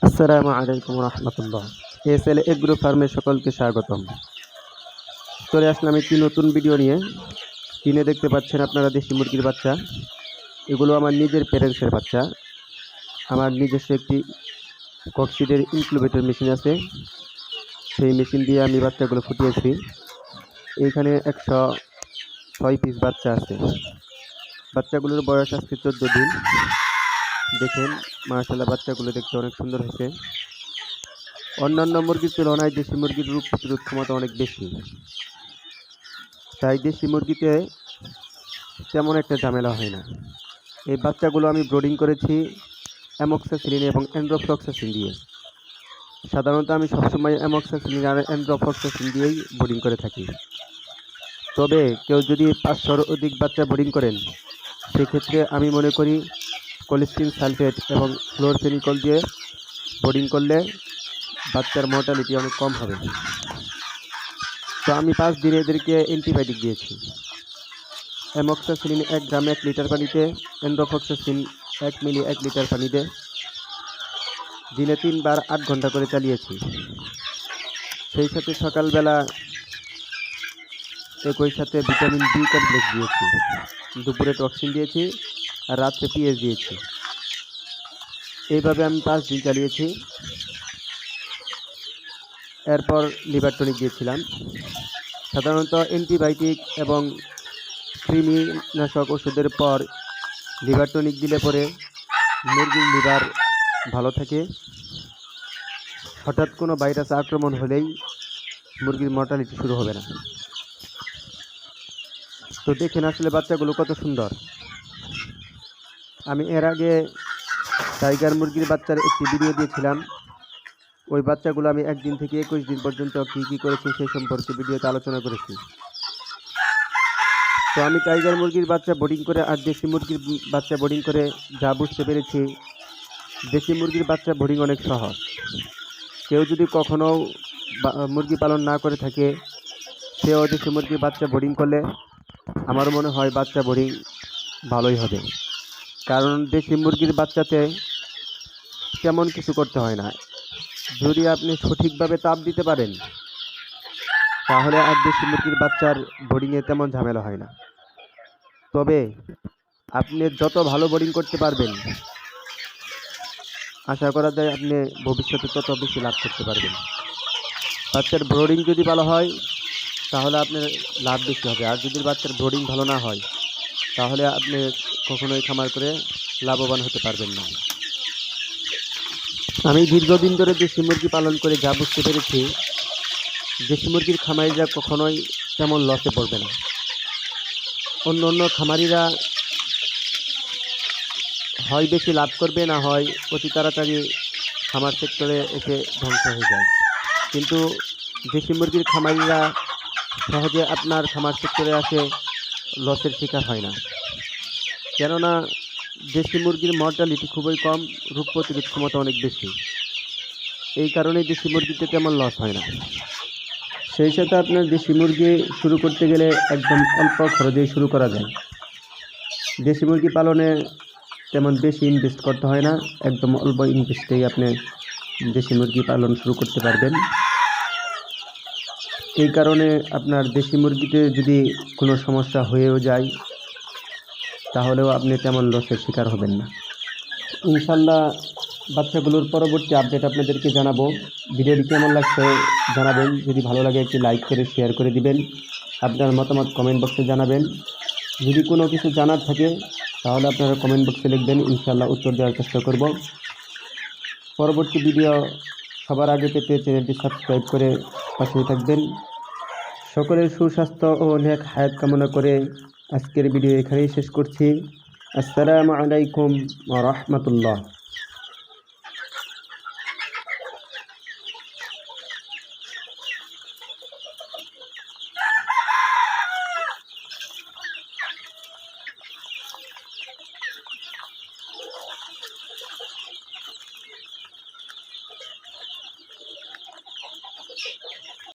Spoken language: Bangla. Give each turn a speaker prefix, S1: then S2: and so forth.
S1: আসসালামু আলাইকুম রহমতুল্লাহ। এসএল এগ্রো ফার্মে সকলকে স্বাগতম। চলে আসলাম একটি নতুন ভিডিও নিয়ে। স্ক্রিনে দেখতে পাচ্ছেন আপনারা দেশি মুরগির বাচ্চা। এগুলো আমার নিজের প্যারেন্টসের বাচ্চা। আমার নিজস্ব একটি ককসিডের ইনকিউবেটর মেশিন আছে, সেই মেশিন দিয়ে আমি বাচ্চাগুলো ফুটিয়েছি। এইখানে 106 পিস বাচ্চা আছে। বাচ্চাগুলোর বয়স আজকে 14 দিন। দেখেন মাশাআল্লাহ, বাচ্চাগুলো দেখতে অনেক সুন্দর হয়েছে। অন্যান্য মুরগির তুলনায় দেশি মুরগির রোগ প্রতিরোধ ক্ষমতা অনেক বেশি, তাই দেশি মুরগিতে তেমন একটা ঝামেলা হয় না। এই বাচ্চাগুলো আমি ব্রোডিং করেছি অ্যামক্সাসিলিন এবং অ্যান্ড্রোফ্লক্সাসিন দিয়ে। সাধারণত আমি সবসময় অ্যামক্সাসিলিন আর অ্যান্ড্রোফ্লক্সাসিন দিয়েই ব্রোডিং করে থাকি। তবে কেউ যদি 500-র অধিক বাচ্চা ব্রোডিং করেন, সেক্ষেত্রে আমি মনে করি কোলেস্টিন সালফেট এবং ফ্লোরফেনিকল দিয়ে ব্রোডিং করলে বাচ্চার মর্টালিটি অনেক কম হবে। তো আমি 5 দিনে এদেরকে অ্যান্টিবায়োটিক দিয়েছি। অ্যামক্সাসিলিন 1 গ্রাম 1 লিটার পানিতে, অ্যান্ড্রোফ্লক্সাসিন 1 মিলি 1 লিটার পানিতে দিনে 3 বার 8 ঘন্টা করে চালিয়েছি। সেই সাথে সকালবেলা একই সাথে ভিটামিন বি কমপ্লেক্স দিয়েছি, দুপুরে টক্সিন দিয়েছি আর রাত্রে পিএস দিয়েছি। এইভাবে আমি 5 দিন চালিয়েছি। এরপর লিভার টনিক দিয়েছিলাম। সাধারণত অ্যান্টিবায়োটিক এবং কৃমিনাশক ওষুধের পর লিভার টনিক দিলে পরে মুরগির লিভার ভালো থাকে। হঠাৎ কোনো ভাইরাস আক্রমণ হলেই মুরগির মর্টালিটি শুরু হবে না। তো দেখেন আসলে বাচ্চাগুলো কত সুন্দর। আমি এর আগে টাইগার মুরগির বাচ্চার একটি ভিডিও দিয়েছিলাম। ওই বাচ্চাগুলো আমি 1 দিন থেকে 21 দিন পর্যন্ত কী করেছি সেই সম্পর্কে ভিডিওতে আলোচনা করেছি। তো আমি টাইগার মুরগির বাচ্চা বোর্ডিং করে আর দেশি মুরগির বাচ্চা বোর্ডিং করে যা বুঝতে পেরেছি, দেশি মুরগির বাচ্চা বোর্ডিং অনেক সহজ। কেউ যদি কখনও মুরগি পালন না করে থাকে, সেও দেশি মুরগির বাচ্চা বোর্ডিং করলে আমার মনে হয় বাচ্চা বোর্ডিং ভালোই হবে। কারণ দেশি মুরগির বাচ্চাতে তেমন কিছু করতে হয় না। যদি আপনি সঠিকভাবে তাপ দিতে পারেন, তাহলে আর দেশি মুরগির বাচ্চার বোর্ডিংয়ে তেমন ঝামেলা হয় না। তবে আপনি যত ভালো বোর্ডিং করতে পারবেন, আশা করা যায় আপনি ভবিষ্যতে তত বেশি লাভ করতে পারবেন। বাচ্চার ব্রোডিং যদি ভালো হয়, তাহলে আপনার লাভ বেশি হবে। আর যদি বাচ্চার ব্রোডিং ভালো না হয়, তাহলে আপনি কখনোই খামার করে লাভবান হতে পারবেন না। আমি দীর্ঘদিন ধরে দেশি মুরগি পালন করে যা বুঝতে পেরেছি, দেশি মুরগির খামারিরা কখনোই তেমন লসে পড়বে না। অন্য অন্য খামারিরা হয় বেশি লাভ করবে, না হয় অতি তাড়াতাড়ি খামার সেক্টরে এসে ধ্বংস হয়ে যায়। কিন্তু দেশি মুরগির খামারিরা সহজে আপনার খামার সেক্টরে আসে লসের শিকার হয় না। কেননা দেশি মুরগির মর্টালিটি খুবই কম, রোগ প্রতিরোধ ক্ষমতা অনেক বেশি। এই কারণেই দেশি মুরগিতে তেমন লস হয় না। সেই সাথে আপনার দেশি মুরগি শুরু করতে গেলে একদম অল্প খরচেই শুরু করা যায়। দেশি মুরগি পালনে তেমন বেশি ইনভেস্ট করতে হয় না, একদম অল্প ইনভেস্টেই আপনি দেশি মুরগি পালন শুরু করতে পারবেন। এই কারণে আপনার দেশি মুরগিতে যদি কোনো সমস্যা হয়েও যায়, তাহলেও আপনি তেমন লসের শিকার হবেন না। ইনশাল্লাহ বাচ্চাগুলোর পরবর্তী আপডেট আপনাদেরকে জানাবো। ভিডিওটি কেমন লাগছে জানাবেন। যদি ভালো লাগে একটি লাইক করে শেয়ার করে দিবেন। আপনার মতামত কমেন্ট বক্সে জানাবেন। যদি কোনো কিছু জানার থাকে, তাহলে আপনারা কমেন্ট বক্সে লিখবেন, ইনশাল্লাহ উত্তর দেওয়ার চেষ্টা করব। পরবর্তী ভিডিও সবার আগে পেতে চ্যানেলটি সাবস্ক্রাইব করে পাশেই থাকবেন। সকলের সুস্বাস্থ্য ও নেক হায়াত কামনা করে আজকের ভিডিও এখানেই শেষ করছি। আসসালামু আলাইকুম ওয়া রাহমাতুল্লাহ।